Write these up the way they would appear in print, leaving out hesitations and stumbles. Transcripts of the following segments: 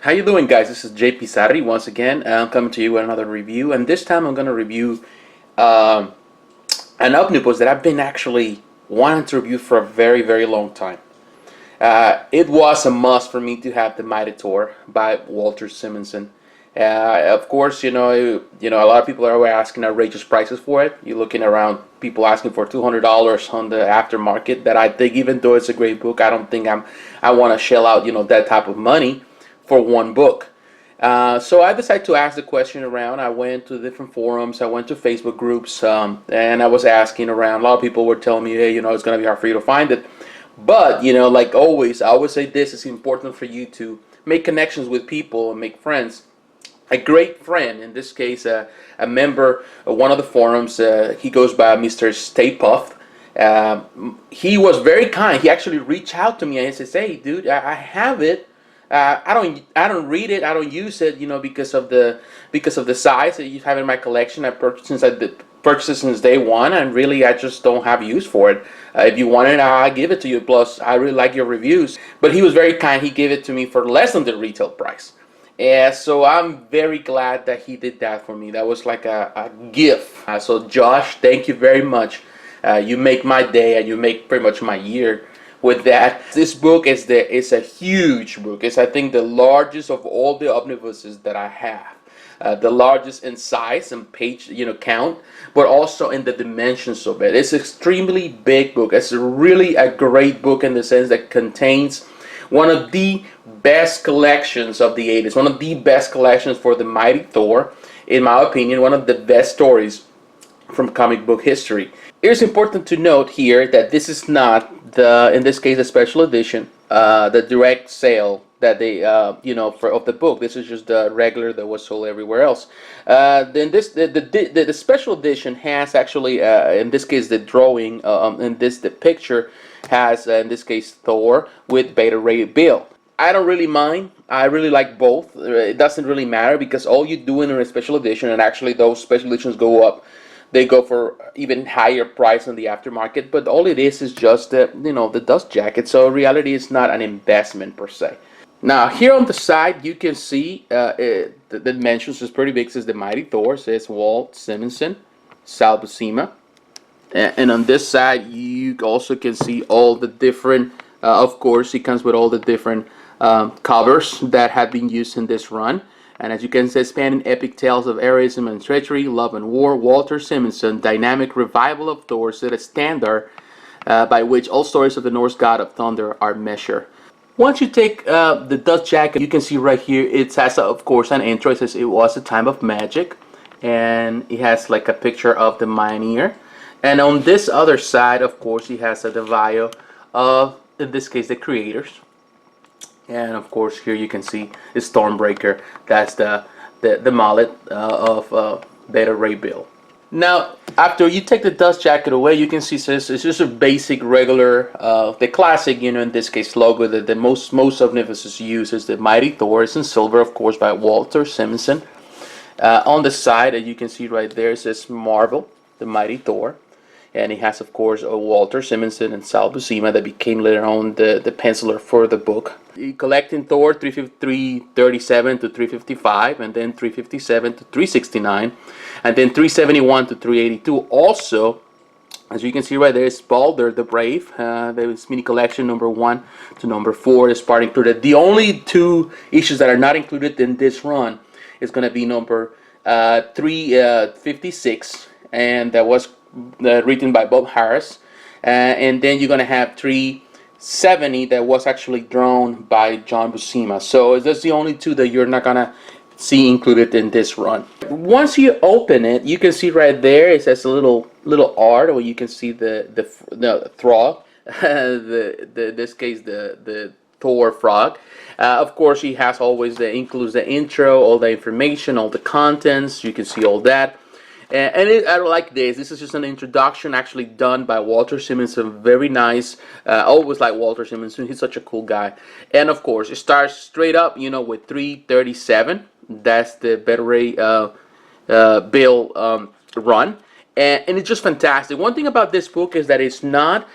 How you doing, guys? This is JP Sarri once again. I'm coming to you with another review, and this time I'm going to review um, an omnibus that I've been actually wanting to review for a very, very long time. It was a must for me to have The Mighty Thor by Walter Simonson. Of course, a lot of people are asking outrageous prices for it. You're looking around people asking for $200 on the aftermarket. That I think, even though it's a great book, I don't think I want to shell out that type of money for one book. So I decided to ask the question around. I went to different forums, I went to Facebook groups, and I was asking around. A lot of people were telling me, hey, it's going to be hard for you to find it. But, like always, I always say this is important for you to make connections with people and make friends. A great friend, in this case, a member of one of the forums, he goes by Mr. Stay Puft. He was very kind. He actually reached out to me and he says, hey, dude, I have it. I don't read it. I don't use it. Because of the size that you have in my collection. I purchased it since day one, and really I just don't have use for it. If you want it, I'll give it to you. Plus, I really like your reviews. But he was very kind. He gave it to me for less than the retail price. And so I'm very glad that he did that for me. That was like a gift. So Josh, thank you very much. You make my day, and you make pretty much my year with that. This book is a huge book. It's, I think, the largest of all the omnibuses that I have. The largest in size and page count, but also in the dimensions of it. It's an extremely big book. It's really a great book in the sense that contains one of the best collections of the 80s, one of the best collections for the Mighty Thor, in my opinion, one of the best stories from comic book history. It is important to note here that this is not in this case, a special edition, the direct sale that they, of the book. This is just the regular that was sold everywhere else. Then the special edition has actually, in this case, the drawing, the picture has, in this case, Thor with Beta Ray Bill. I don't really mind. I really like both. It doesn't really matter because all you do in a special edition, and actually those special editions go up. They go for even higher price on the aftermarket, but all it is just the dust jacket. So in reality, it's not an investment per se. Now here on the side, you can see the dimensions is pretty big. It says The Mighty Thor. It says Walt Simonson, Sal Buscema, and on this side, you also can see all the different. Of course, it comes with all the different covers that have been used in this run. And as you can see, spanning epic tales of heroism and treachery, love and war, Walter Simonson, dynamic revival of Thor, set a standard by which all stories of the Norse god of thunder are measured. Once you take the dust jacket, you can see right here, it has, of course, an intro. It says it was a time of magic. And it has like a picture of the Mjolnir. And on this other side, of course, it has the bio of, in this case, the creators. And of course, here you can see the Stormbreaker. That's the mallet of Beta Ray Bill. Now, after you take the dust jacket away, you can see it's just a basic, regular, the classic, in this case, logo that the most omnibuses use is the Mighty Thor. It's in silver, of course, by Walter Simonson. On the side, as you can see right there, it says Marvel, The Mighty Thor. And it has, of course, Walter Simonson and Sal Buscema that became later on the penciler for the book. Collecting Thor 337 to 355, and then 357 to 369, and then 371 to 382. Also, as you can see right there, is Balder the Brave. There is mini collection number 1 to number 4 is part included. The only 2 issues that are not included in this run is going to be number 356, and that was written by Bob Harris, and then you're gonna have 370 that was actually drawn by John Buscema. So that's the only 2 that you're not gonna see included in this run. Once you open it, you can see right there it says a little art where you can see the frog, this case the Thor frog. Of course, he has always includes the intro, all the information, all the contents. You can see all that. And I like this. This is just an introduction actually done by Walter Simonson. Very nice. Always like Walter Simonson. He's such a cool guy. And of course, it starts straight up, with 337. That's the Beta Ray Bill run. and it's just fantastic. One thing about this book is that it's not,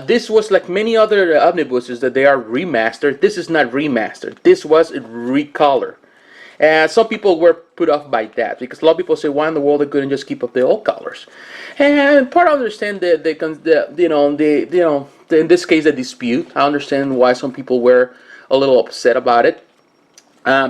this was like many other omnibuses that they are remastered. This is not remastered. This was recolor. And some people were put off by that because a lot of people say, why in the world they couldn't just keep up the old colors? And part I understand in this case the dispute. I understand why some people were a little upset about it.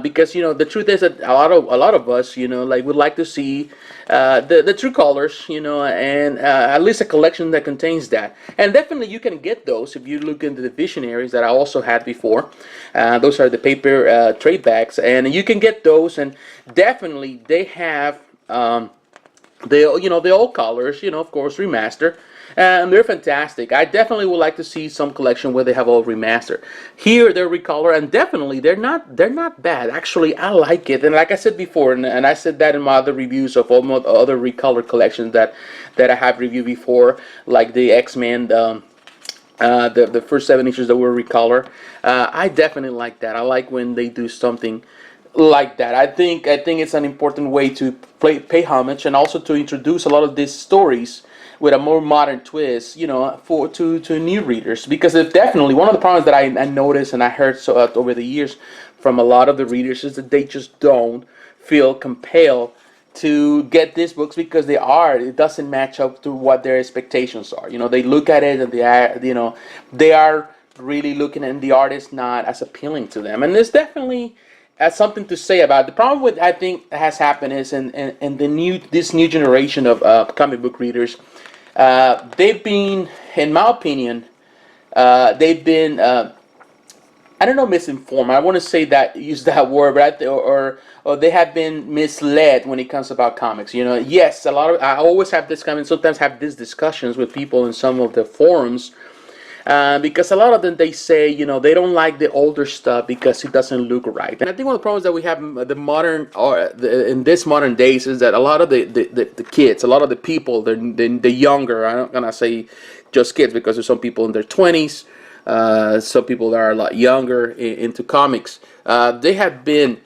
Because the truth is that a lot of us like would like to see the true colors, and at least a collection that contains that. And definitely you can get those if you look into the visionaries that I also had before. Those are the paper trade backs, and you can get those, and definitely they have the old colors, of course, remaster. And they're fantastic. I definitely would like to see some collection where they have all remastered. Here they're recolor, and definitely they're not bad. Actually, I like it. And like I said before, and I said that in my other reviews of all other recolor collections that I have reviewed before, like the X-Men, the first 7 issues that were recolor. I definitely like that. I like when they do something like that. I think it's an important way to pay homage and also to introduce a lot of these stories with a more modern twist, to new readers. Because it's definitely one of the problems that I noticed and I heard over the years from a lot of the readers is that they just don't feel compelled to get these books because it doesn't match up to what their expectations are. They look at it and they are really looking, and the art is not as appealing to them. And there's definitely something to say about it. The problem with I think has happened is in this new generation of comic book readers, they've been, in my opinion, they've been I don't know, misinformed. I want to say that, use that word, but or they have been misled when it comes about comics. Yes, I always have this kind of, sometimes have these discussions with people in some of the forums. Because a lot of them, they say, they don't like the older stuff because it doesn't look right. And I think one of the problems that we have in this modern days is that a lot of the kids, a lot of the people, the younger, I'm not gonna say just kids because there's some people in their 20s, some people that are a lot younger into comics. They have been,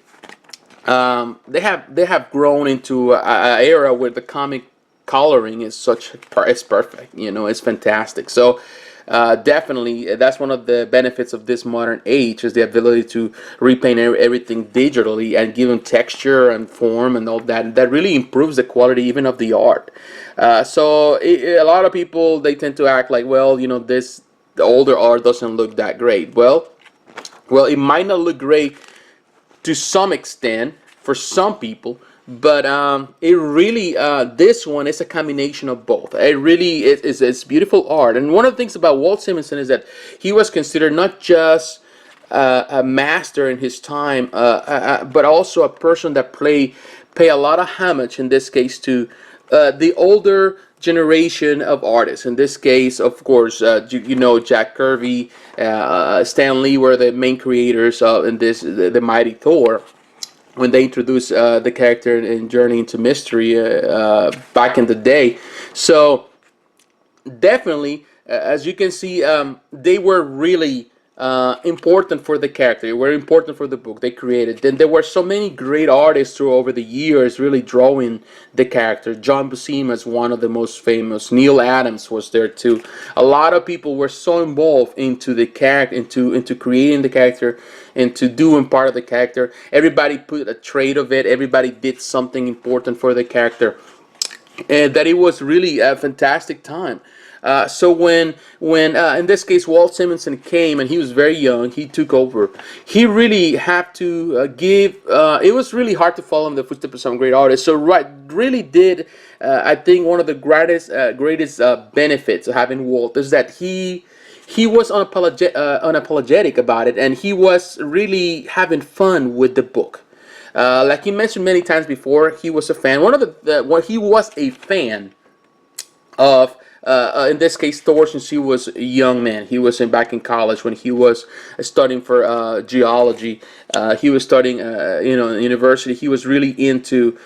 they have grown into an era where the comic coloring is it's perfect. It's fantastic. So. Definitely, that's one of the benefits of this modern age is the ability to repaint everything digitally and give them texture and form and all that. That really improves the quality even of the art. So a lot of people, they tend to act like, well, the older art doesn't look that great. Well, it might not look great to some extent for some people, but it really this one is a combination of both. It really it's beautiful art. And one of the things about Walt Simonson is that he was considered not just a master in his time, but also a person that pay a lot of homage, in this case, to the older generation of artists. In this case, of course, Jack Kirby, Stan Lee were the main creators of the Mighty Thor, when they introduced the character in Journey into Mystery back in the day. So definitely, as you can see, they were really important for the character. They were important for the book they created. Then there were so many great artists through over the years really drawing the character. Sal Buscema is one of the most famous. Neil Adams was there too. A lot of people were so involved into the character, into creating the character, into doing part of the character. Everybody put a trait of it. Everybody did something important for the character, and that it was really a fantastic time. So when in this case Walt Simonson came and he was very young, he took over. He really had to give. It was really hard to follow in the footsteps of some great artists. So really did. I think one of the greatest benefits of having Walt is that he was unapologetic about it, and he was really having fun with the book. Like he mentioned many times before, he was a fan. He was a fan of in this case Thor, since he was a young man. He was back in college when he was studying for geology. He was studying in university. He was really into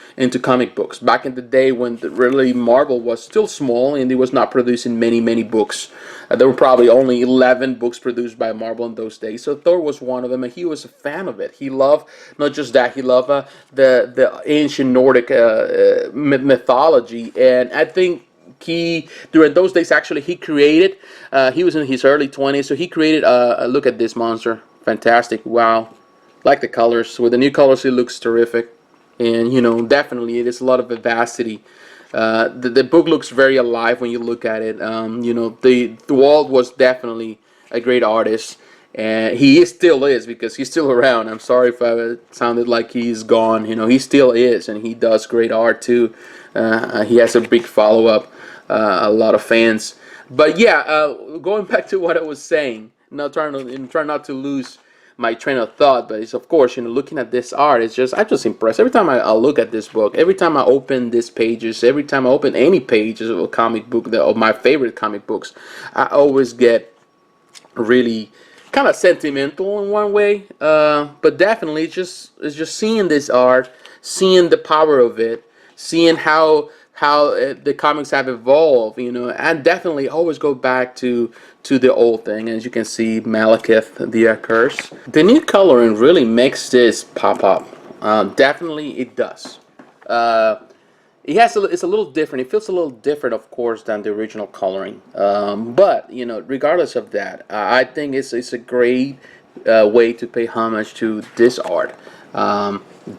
comic books back in the day when really Marvel was still small and it was not producing many books. There were probably only 11 books produced by Marvel in those days. So Thor was one of them, and he was a fan of it. He loved, not just that, he loved the ancient Nordic mythology. And I think during those days, actually, he created, he was in his early 20s, so he created, look at this monster. Fantastic. Wow. Like the colors. With the new colors, it looks terrific. And, definitely, it is a lot of vivacity. The book looks very alive when you look at it. The Walt was definitely a great artist, and still is, because he's still around. I'm sorry if I sounded like he's gone. He still is, and he does great art too. He has a big follow-up, a lot of fans. But yeah, going back to what I was saying, trying not to lose my train of thought, but it's, of course, looking at this art, I'm just impressed every time I look at this book. Every time I open these pages, every time I open any pages of a comic book, of my favorite comic books, I always get really kind of sentimental in one way. But definitely, it's just seeing this art, seeing the power of it, seeing how the comics have evolved, and definitely always go back to the old thing. As you can see, Malekith, the curse. The new coloring really makes this pop up. Definitely it does. It's a little different. It feels a little different, of course, than the original coloring. But regardless of that, I think it's a great way to pay homage to this art.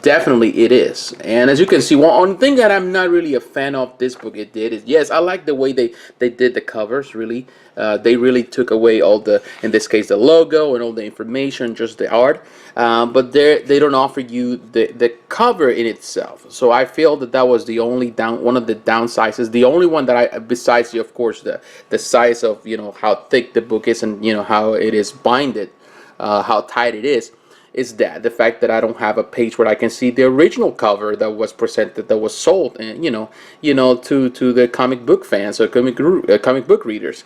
Definitely it is. And as you can see, one thing that I'm not really a fan of this book is, yes, I like the way they did the covers. Really, they really took away all in this case, the logo and all the information, just the art. But they don't offer you the cover in itself. So I feel that was the only one of the downsides. The only one that besides of course the size of how thick the book is, and how it is binded, how tight it is that the fact that I don't have a page where I can see the original cover that was presented, that was sold, and to the comic book fans or comic book readers.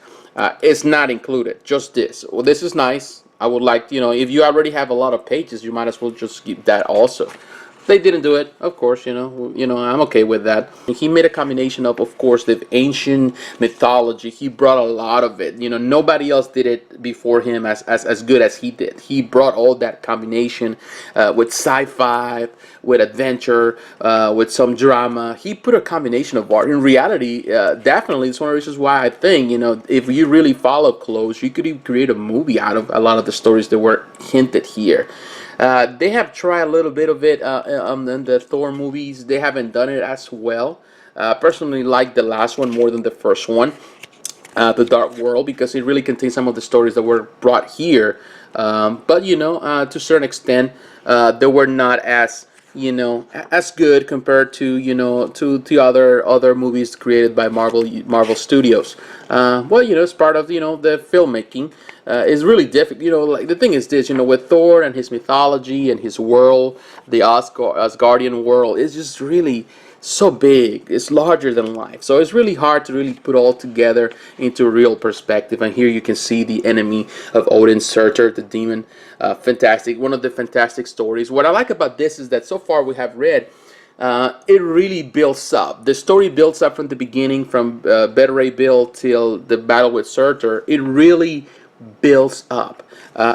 It's not included. Just this. Well, this is nice. I would like, if you already have a lot of pages, you might as well just keep that also. They didn't do it, of course, I'm okay with that. He made a combination of course, the ancient mythology. He brought a lot of it. Nobody else did it before him as good as he did. He brought all that combination with sci-fi, with adventure, with some drama. He put a combination of art. In reality, definitely, it's one of the reasons why I think, if you really follow close, you could even create a movie out of a lot of the stories that were hinted here. They have tried a little bit of it in the Thor movies. They haven't done it as well. Personally, like the last one more than the first one, The Dark World, because it really contains some of the stories that were brought here. But to a certain extent, they were not as good compared to to other movies created by Marvel Studios. Well, it's part of the filmmaking. Is really difficult. Like the thing is this, with Thor and his mythology and his world, the Asgardian world is just really so big. It's larger than life. So it's really hard to really put all together into a real perspective. And here you can see the enemy of Odin, Surtur, the demon. Fantastic. One of the fantastic stories. What I like about this is that so far we have read, it really builds up. The story builds up from the beginning, from Beta Ray Bill till the battle with Surtur. It really builds up.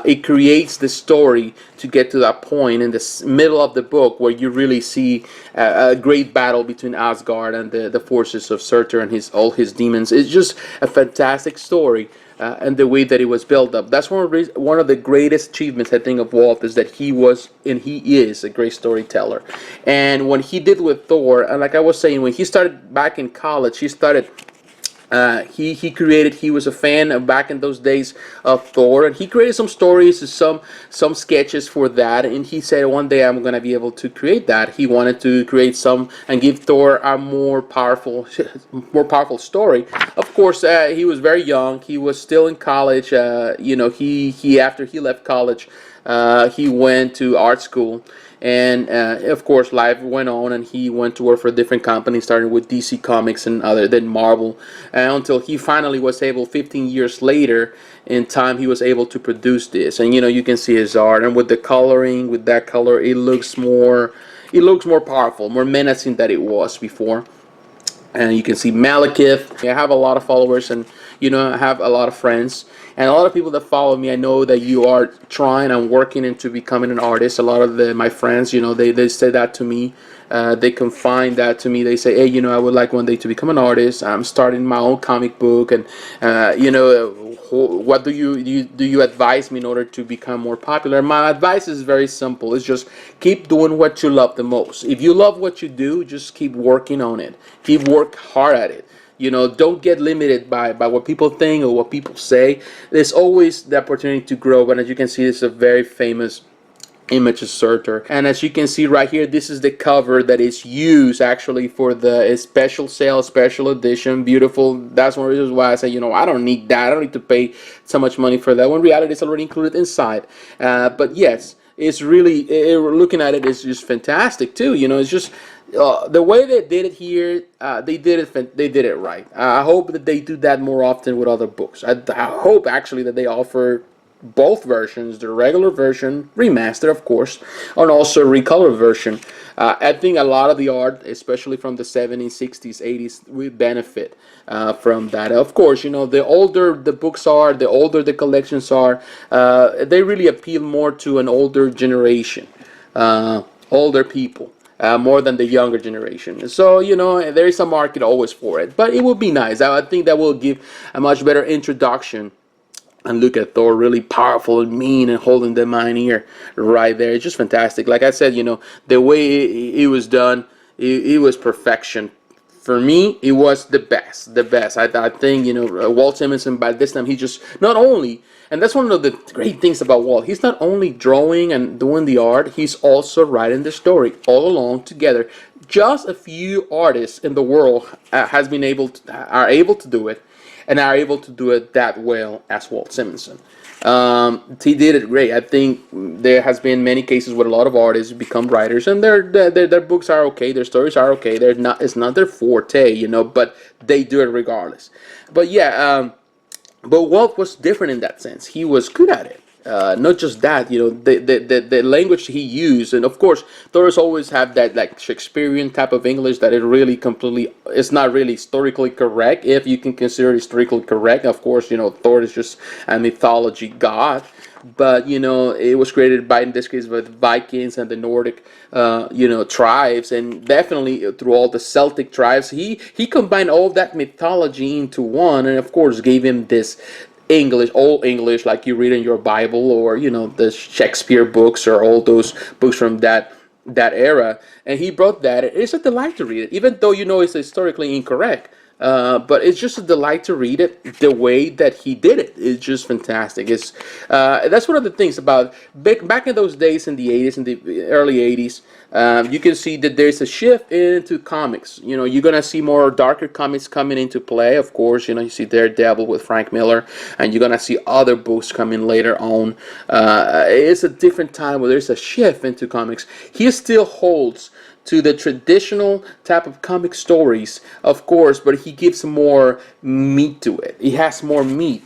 It creates the story to get to that point in the middle of the book where you really see a great battle between Asgard and the forces of Surtur and all his demons. It's just a fantastic story, and the way that it was built up. That's one of the greatest achievements, I think, of Walt, is that he is a great storyteller. And when he did with Thor, and like I was saying, when he started back in college, he was a fan back in those days of Thor, and he created some stories, some sketches for that, and he said one day I'm gonna be able to create that. He wanted to create some and give Thor a more powerful story. Of course, he was very young. He was still in college. He after he left college, He went to art school, and of course life went on, and he went to work for different companies, starting with DC Comics and other than Marvel, until he finally was able, 15 years later in time, he was able to produce this. And you can see his art, and with the coloring, with that color, it looks more powerful, more menacing than it was before. And you can see Malekith. I have a lot of followers, and I have a lot of friends, and a lot of people that follow me. I know that you are trying and working into becoming an artist. A lot of my friends, they say that to me. They confide that to me. They say, hey, I would like one day to become an artist. I'm starting my own comic book, and what do you advise me in order to become more popular? My advice is very simple. It's just keep doing what you love the most. If you love what you do, just keep working on it. Keep work hard at it. Don't get limited by what people think or what people say. There's always the opportunity to grow. And as you can see, this is a very famous image inserter, and as you can see right here, this is the cover that is used actually for the special sale, special edition. Beautiful. That's one reason why I say, I don't need that. I don't need to pay so much money for that. When in reality, it's already included inside. But yes, it's really, looking at it, it's just fantastic too. It's just the way they did it here. They did it right. I hope that they do that more often with other books. I hope actually that they offer both versions, the regular version, remaster of course, and also recolor version. I think a lot of the art, especially from the 70s, 60s, 80s, will benefit from that. Of course, the older the books are, the older the collections are, they really appeal more to an older generation, older people. More than the younger generation. So, there is a market always for it. But it would be nice. I think that will give a much better introduction. And look at Thor, really powerful and mean, and holding the Mjolnir right there. It's just fantastic. Like I said, the way it was done, it was perfection. For me, it was the best. The best. I think, Walt Simonson, by this time, he just, not only, and that's one of the great things about Walt, he's not only drawing and doing the art, he's also writing the story all along together. Just a few artists in the world are able to do it, and are able to do it that well as Walt Simonson. He did it great. I think there has been many cases where a lot of artists become writers, and their books are okay, their stories are okay. It's not their forte, but they do it regardless. But yeah, but Walt was different in that sense. He was good at it. Not just that, the language he used, and of course, Thor's always have that like Shakespearean type of English that it really completely, it's not really historically correct, if you can consider it historically correct. Of course, Thor is just a mythology god, but it was created by, in this case, by the Vikings and the Nordic, tribes, and definitely through all the Celtic tribes. He combined all that mythology into one, and of course gave him this English, old English, like you read in your Bible, or the Shakespeare books, or all those books from that era. And he brought that. It's a delight to read it, even though it's historically incorrect. But it's just a delight to read it the way that he did it. It's just fantastic. That's one of the things about back in those days, in the 80s, in the early 80s. You can see that there's a shift into comics. You're gonna see more darker comics coming into play. Of course, you see Daredevil with Frank Miller, and you're gonna see other books coming later on. It's a different time where there's a shift into comics. He still holds to the traditional type of comic stories, of course, but he gives more meat to it. He has more meat.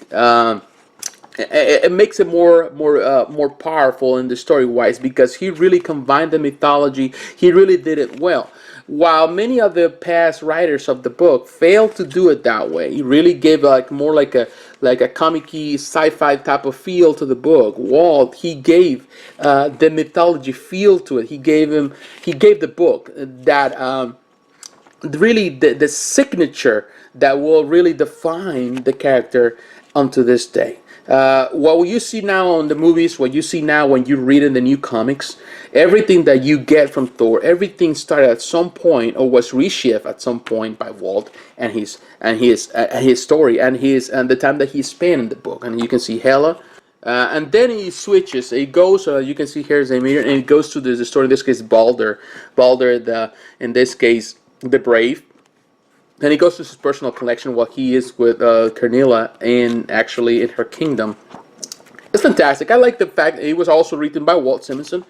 It makes it more powerful in the story wise, because he really combined the mythology. He really did it well. While many of the past writers of the book failed to do it that way, he really gave more like a comic-y sci-fi type of feel to the book. Walt, he gave the mythology feel to it. He gave the book that really the signature that will really define the character unto this day. What you see now on the movies, what you see now when you read in the new comics, everything that you get from Thor, everything started at some point, or was reshaped at some point by Walt and his story, and the time that he spent in the book. And you can see Hela, and then he switches. It goes. You can see here's a mirror, and it goes to the story. In this case, Balder, in this case, the Brave. And he goes to his personal connection, what he is with Carnilla, actually in her kingdom. It's fantastic. I like the fact that it was also written by Walt Simonson.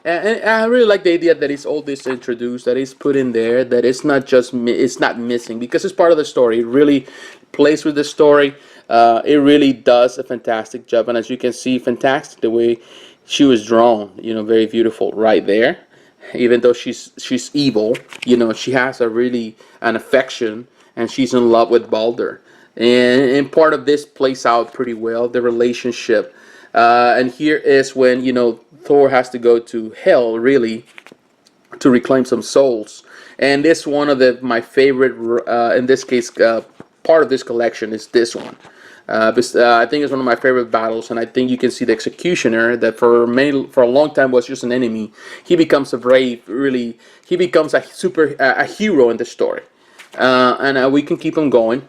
And I really like the idea that it's all this introduced, that it's put in there, that it's not just it's not missing because it's part of the story. It really plays with the story. It really does a fantastic job, and as you can see, fantastic the way she was drawn. You know, very beautiful right there. Even though she's evil, you know, she has a really an affection, and she's in love with Balder. And part of this plays out pretty well, the relationship. And here is when, you know, Thor has to go to hell, really, to reclaim some souls. And this one of my favorite, in this case, part of this collection is this one. I think it's one of my favorite battles, and I think you can see the executioner that for a long time was just an enemy. He becomes a brave, really. He becomes a hero in the story, and we can keep on going.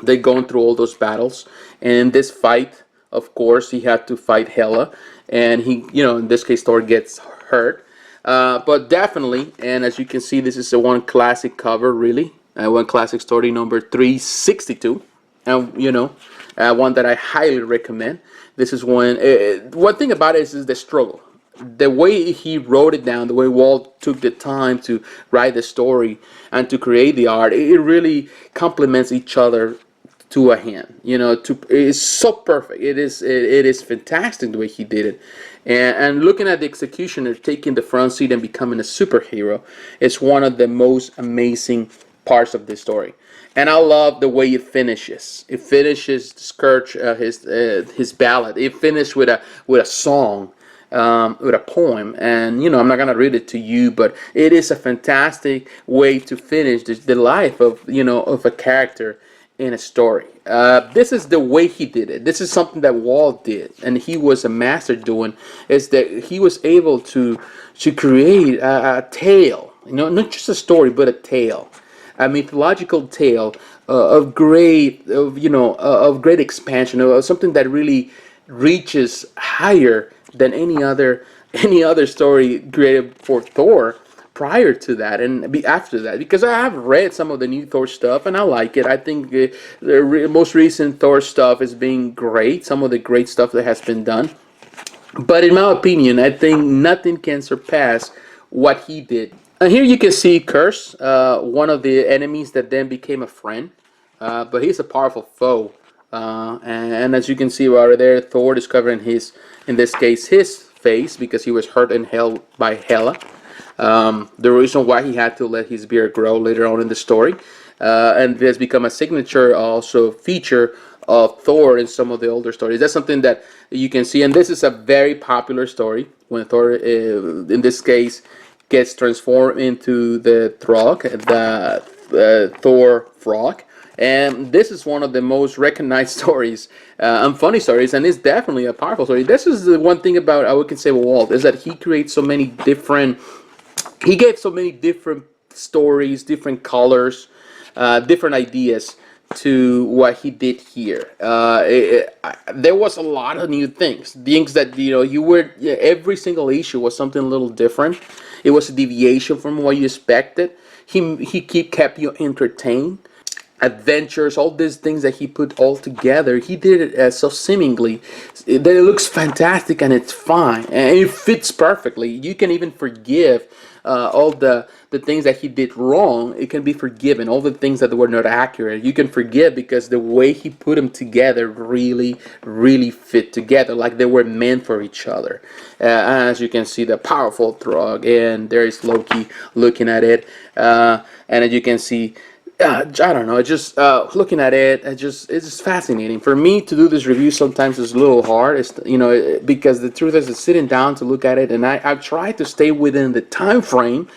They're going through all those battles, and this fight, of course, he had to fight Hela, and he, you know, in this case, Thor gets hurt. But definitely, and as you can see, this is the one classic cover, really, one classic story number 362. And you know, one that I highly recommend. This is one thing about it is the struggle, the way he wrote it down, the way Walt took the time to write the story and to create the art. It really complements each other to a hand. You know, it's so perfect. It is fantastic the way he did it. And looking at the executioner taking the front seat and becoming a superhero is one of the most amazing parts of this story. And I love the way it finishes. It finishes Scourge, his ballad. It finished with a song, with a poem. And you know, I'm not gonna read it to you, but it is a fantastic way to finish the life of, you know, of a character in a story. This is the way he did it. This is something that Walt did, and he was a master doing. Is that he was able to create a tale. You know, not just a story, but a tale. A mythological tale of great expansion, of something that really reaches higher than any other story created for Thor prior to that and after that. Because I have read some of the new Thor stuff and I like it. I think the most recent Thor stuff is being great. Some of the great stuff that has been done. But in my opinion, I think nothing can surpass what he did. And here you can see Curse, one of the enemies that then became a friend. But he's a powerful foe. And as you can see right there, Thor discovering in this case, his face because he was hurt in hell by Hela. The reason why he had to let his beard grow later on in the story. And it has become a signature also feature of Thor in some of the older stories. That's something that you can see. And this is a very popular story when Thor, in this case, gets transformed into the Throg, the Thor frog. And this is one of the most recognized stories and funny stories, and it's definitely a powerful story. This is the one thing about I can say Walt is that he creates so many different. He gave so many different stories, different colors, different ideas to what he did here. There was a lot of new things that, you know, every single issue was something a little different. It was a deviation from what you expected. He kept you entertained. Adventures, all these things that he put all together, he did it so seemingly that it looks fantastic and it's fine and it fits perfectly. You can even forgive all the things that he did wrong. It can be forgiven. All the things that were not accurate, you can forgive because the way he put them together really, really fit together, like they were meant for each other. As you can see, the powerful Throg, and there is Loki looking at it, and as you can see. I don't know. Just looking at it, it's just fascinating. For me to do this review sometimes is a little hard. It's, you know, because the truth is, sitting down to look at it, and I've tried to stay within the time frame,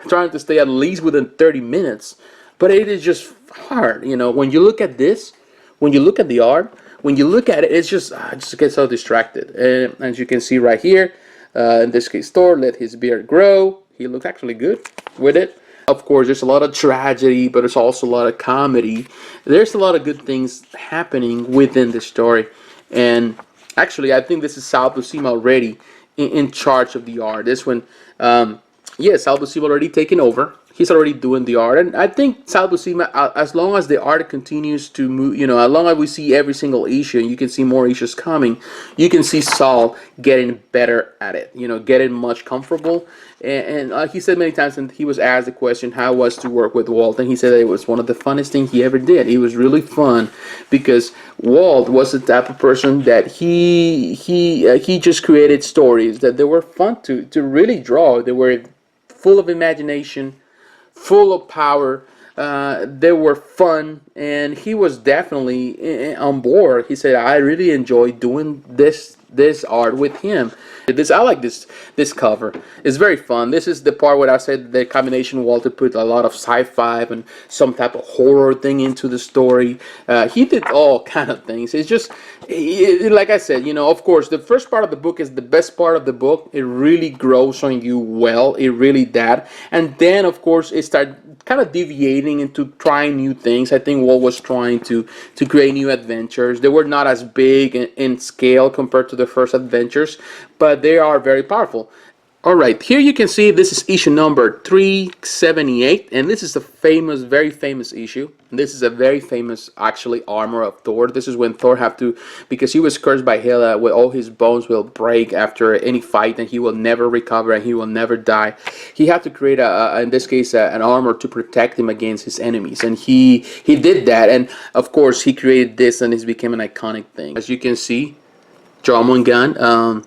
trying to stay at least within 30 minutes. But it is just hard. You know, when you look at this, when you look at the art, when you look at it, it's just I just get so distracted. And as you can see right here, in this case, Thor let his beard grow. He looks actually good with it. Of course, there's a lot of tragedy, but there's also a lot of comedy. There's a lot of good things happening within the story. And actually, I think this is Sal Buscema already in charge of the art. This one, Sal Buscema already taken over. he's already doing the art. And I think Sal Buscema, as long as the art continues to move, as long as we see every single issue, and you can see more issues coming, you can see Sal getting better at it, getting much comfortable. And he said many times, and he was asked the question how it was to work with Walt, and he said that it was one of the funnest things he ever did. It was really fun because Walt was the type of person that he just created stories that they were fun to really draw. They were full of imagination, full of power. They were fun, and he was definitely on board. He said, "I really enjoy doing this art with him." I like this cover. It's very fun. This is the part where I said the combination Walter put a lot of sci-fi and some type of horror thing into the story. He did all kind of things. It's just like I said, of course, the first part of the book is the best part of the book. It really grows on you well. It really did. And then, of course, it started kind of deviating into trying new things. I think Walt was trying to create new adventures. They were not as big in scale compared to the first adventures, but they are very powerful. Alright, here you can see this is issue number 378, and this is a famous, very famous issue. This is a very famous, actually, armor of Thor. This is when Thor have to, because he was cursed by Hela, where all his bones will break after any fight, and he will never recover, and he will never die. He had to create, in this case, an armor to protect him against his enemies, and he did that, and of course, he created this, and it became an iconic thing. As you can see, Drummond gun.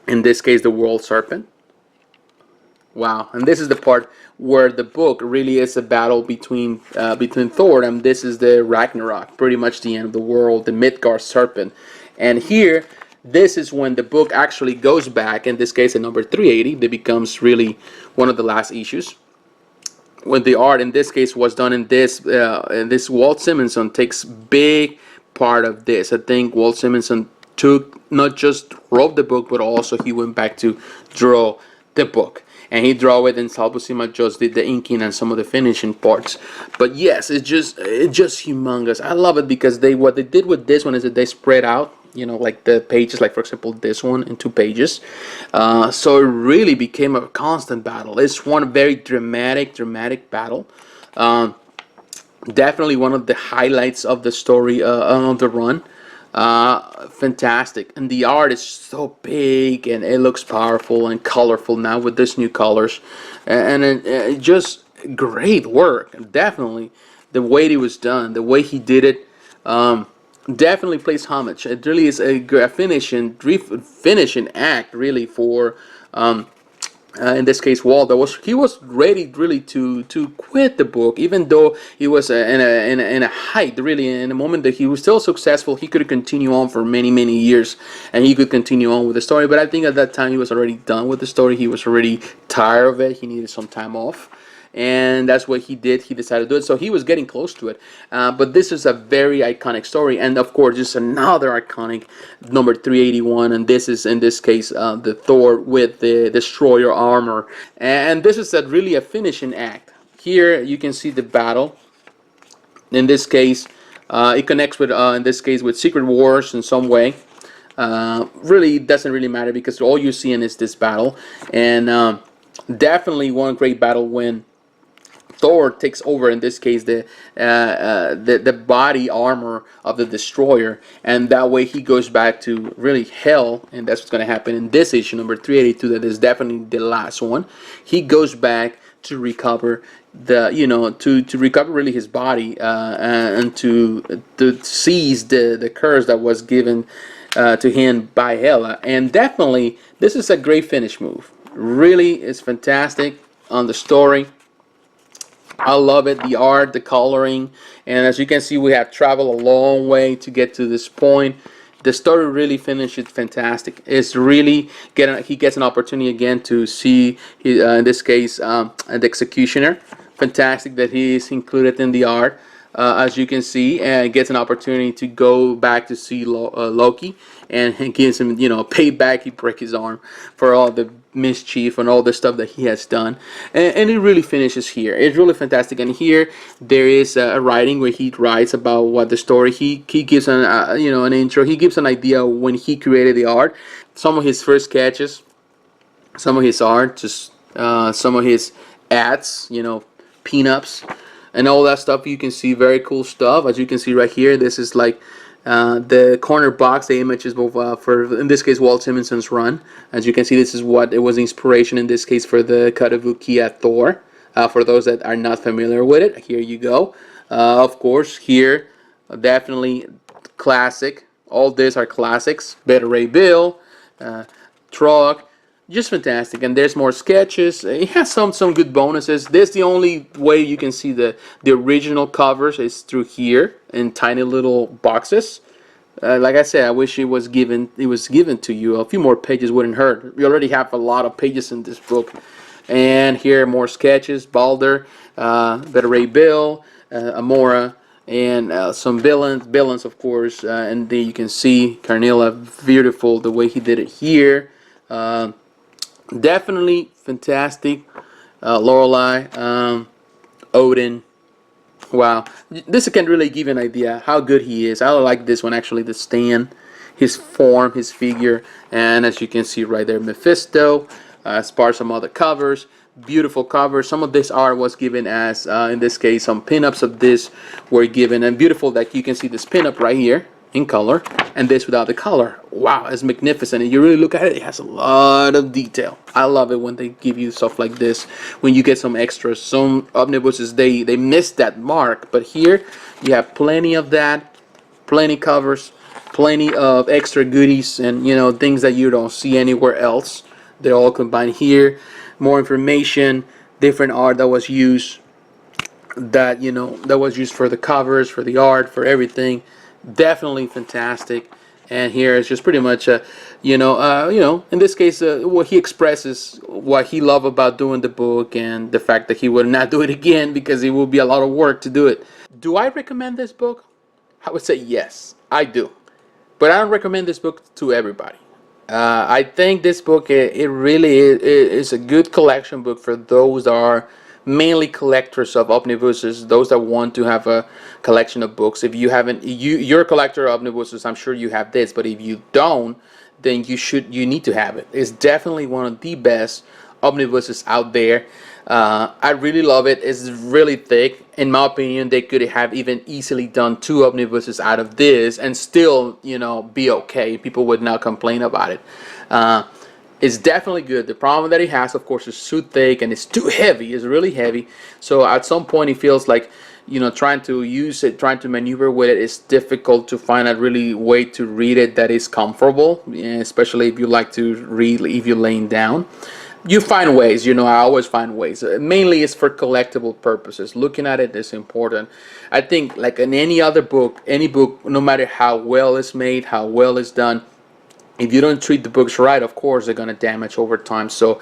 In this case, the World Serpent. Wow, and this is the part where the book really is a battle between Thor, and this is the Ragnarok, pretty much the end of the world, the Midgard Serpent. And here, this is when the book actually goes back, in this case, at number 380, that becomes really one of the last issues. When the art, in this case, was done in this Walt Simonson takes big part of this. I think Walt Simonson not just wrote the book, but also he went back to draw the book, and he drew it, and Sal Buscema just did the inking and some of the finishing parts. But yes, it's just humongous. I love it because what they did with this one is that they spread out, like the pages, like for example this one in 2 pages. So it really became a constant battle. It's one very dramatic battle. Definitely one of the highlights of the story of the run. Fantastic, and the art is so big, and it looks powerful and colorful now with this new colors, and it just great work. Definitely the way it was done, the way he did it, definitely pays homage. It really is a finishing act really for in this case Walt. He was ready really to quit the book, even though he was in a height, really in a moment that he was still successful. He could continue on for many years, and he could continue on with the story. But I think at that time he was already done with the story. He was already tired of it. He needed some time off, and that's what he did. He decided to do it, so he was getting close to it. But this is a very iconic story, and of course just another iconic number 381, and this is in this case the Thor with the destroyer armor, and this is really a finishing act. Here you can see the battle. In this case it connects with in this case with Secret Wars in some way. Really, it doesn't really matter because all you're seeing is this battle, and definitely one great battle when Thor takes over, in this case, the body armor of the destroyer, and that way he goes back to really hell, and that's what's going to happen in this issue, number 382. That is definitely the last one. He goes back to recover to recover really his body, and to seize the curse that was given to him by Hela. And definitely, this is a great finish move. Really, it's fantastic on the story. I love it, the art, the coloring, and as you can see, we have traveled a long way to get to this point. The story really finishes fantastic. It's really he gets an opportunity again to see in this case the Executioner. Fantastic that he is included in the art. As you can see, and gets an opportunity to go back to see Loki, and he gives him, payback. He breaks his arm for all the mischief and all the stuff that he has done, and it really finishes here. It's really fantastic. And here there is a writing where he writes about what the story. He gives an an intro. He gives an idea when he created the art, some of his first sketches, some of his art, just some of his ads, you know, pinups, and all that stuff. You can see very cool stuff. As you can see right here, this is like the corner box. The image is for, in this case, Walt Simonson's run. As you can see, this is what it was inspiration in this case for the Katavukia Thor. For those that are not familiar with it, here you go. Of course, here, definitely classic. All these are classics. Better Ray Bill, Trog, just fantastic. And there's more sketches. It has some good bonuses. This the only way you can see the original covers is through here in tiny little boxes. Like I said, I wish it was given to you. A few more pages wouldn't hurt. We already have a lot of pages in this book. And here more sketches. Balder, Better Ray Bill, Amora, and some villains of course. And then you can see Carnilla, beautiful the way he did it here. Definitely fantastic. Lorelei, Odin. Wow, this can really give you an idea how good he is. I like this one actually. The stand, his form, his figure, and as you can see right there, Mephisto. As part of some other covers, beautiful covers. Some of this art was given as, in this case, some pinups of this were given, and beautiful that you can see this pinup right here in color, and this without the color. Wow, it's magnificent. And you really look at it, it has a lot of detail. I love it when they give you stuff like this, when you get some extras. Some omnibuses, they miss that mark, but here you have plenty of that, plenty covers, plenty of extra goodies, and you know, things that you don't see anywhere else. They're all combined here. More information, different art that was used, that you know, that was used for the covers, for the art, for everything. Definitely fantastic. And here is just pretty much you know, in this case, what he expresses, what he loved about doing the book, and the fact that he would not do it again because it will be a lot of work to do it. Do I recommend this book? I would say yes, I do, but I don't recommend this book to everybody. I think this book, it really is a good collection book for those that are mainly collectors of omnibuses, those that want to have a collection of books. If you haven't, you're a collector of omnibuses, I'm sure you have this, but if you don't, then you need to have it. It's definitely one of the best omnibuses out there. I really love it. It's really thick. In my opinion, they could have even easily done 2 omnibuses out of this and still, you know, be okay. People would not complain about it. It's definitely good. The problem that it has, of course, is too thick and it's too heavy. It's really heavy. So at some point, it feels like, you know, trying to use it, trying to maneuver with it, is difficult to find a really way to read it that is comfortable, especially if you like to read if you're laying down. You find ways, you know, I always find ways. Mainly it's for collectible purposes. Looking at it is important. I think like in any other book, any book, no matter how well it's made, how well it's done, if you don't treat the books right, of course they're going to damage over time. So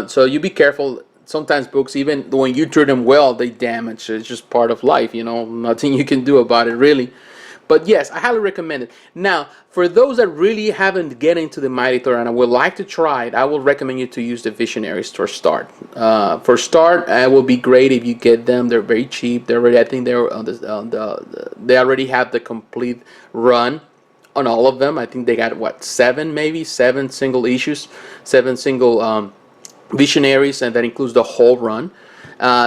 so you be careful. Sometimes books, even when you treat them well, they damage. It's just part of life, you know, nothing you can do about it really. But yes, I highly recommend it. Now, for those that really haven't get into the Mighty Thor and I would like to try it, I will recommend you to use the Visionaries for start. For start, it will be great if you get them. They're very cheap. They're already, I think they're on they already have the complete run on all of them. I think they got what, 7 maybe, 7 single issues, 7 single Visionaries, and that includes the whole run.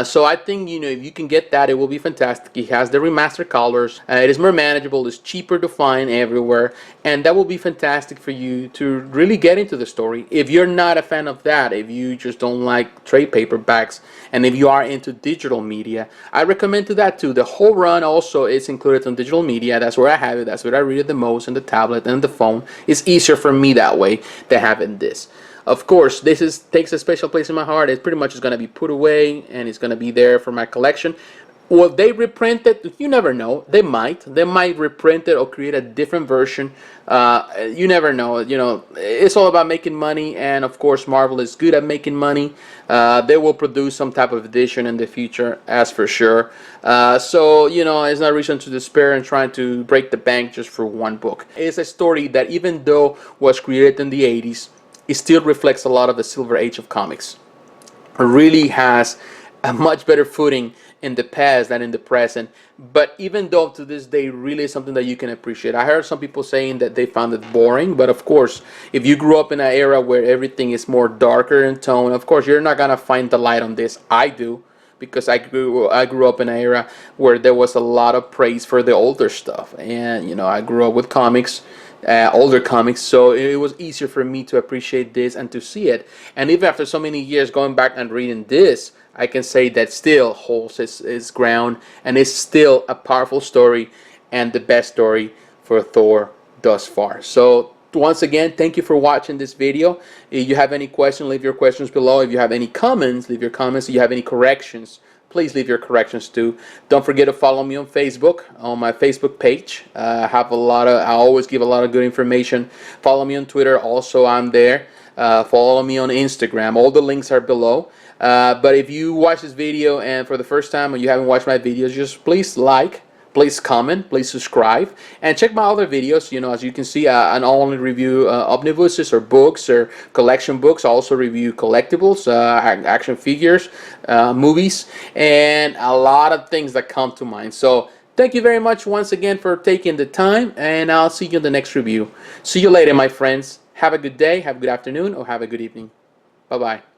So I think, you know, if you can get that, it will be fantastic. It has the remastered colors. It is more manageable. It's cheaper to find everywhere, and that will be fantastic for you to really get into the story. If you're not a fan of that, if you just don't like trade paperbacks, and if you are into digital media, I recommend to that too. The whole run also is included on digital media. That's where I have it. That's where I read it the most, on the tablet and the phone. It's easier for me that way than having this. Of course, this takes a special place in my heart. It pretty much is going to be put away, and it's going to be there for my collection. Will they reprint it? You never know. They might reprint it or create a different version. You never know. You know, it's all about making money, and of course, Marvel is good at making money. They will produce some type of edition in the future, as for sure. So, you know, it's not reason to despair and trying to break the bank just for one book. It's a story that, even though was created in the 80s, it still reflects a lot of the Silver Age of comics. It really has a much better footing in the past than in the present. But even though to this day really is something that you can appreciate. I heard some people saying that they found it boring, but of course, if you grew up in an era where everything is more darker in tone, of course you're not gonna find the light on this. I do, because I grew up in an era where there was a lot of praise for the older stuff, and you know, I grew up with comics, older comics, so it was easier for me to appreciate this and to see it. And even after so many years going back and reading this, I can say that still holds its ground and is still a powerful story and the best story for Thor thus far. So once again, thank you for watching this video. If you have any questions, leave your questions below. If you have any comments, leave your comments. If you have any corrections, please leave your corrections too. Don't forget to follow me on Facebook, on my Facebook page. I always give a lot of good information. Follow me on Twitter, also I'm there. Follow me on Instagram. All the links are below. But if you watch this video and for the first time or you haven't watched my videos, just please like, please comment, please subscribe, and check my other videos. You know, as you can see, I not only review omnibuses or books or collection books, I also review collectibles, action figures, movies, and a lot of things that come to mind. So thank you very much once again for taking the time, and I'll see you in the next review. See you later, my friends. Have a good day, have a good afternoon, or have a good evening. Bye-bye.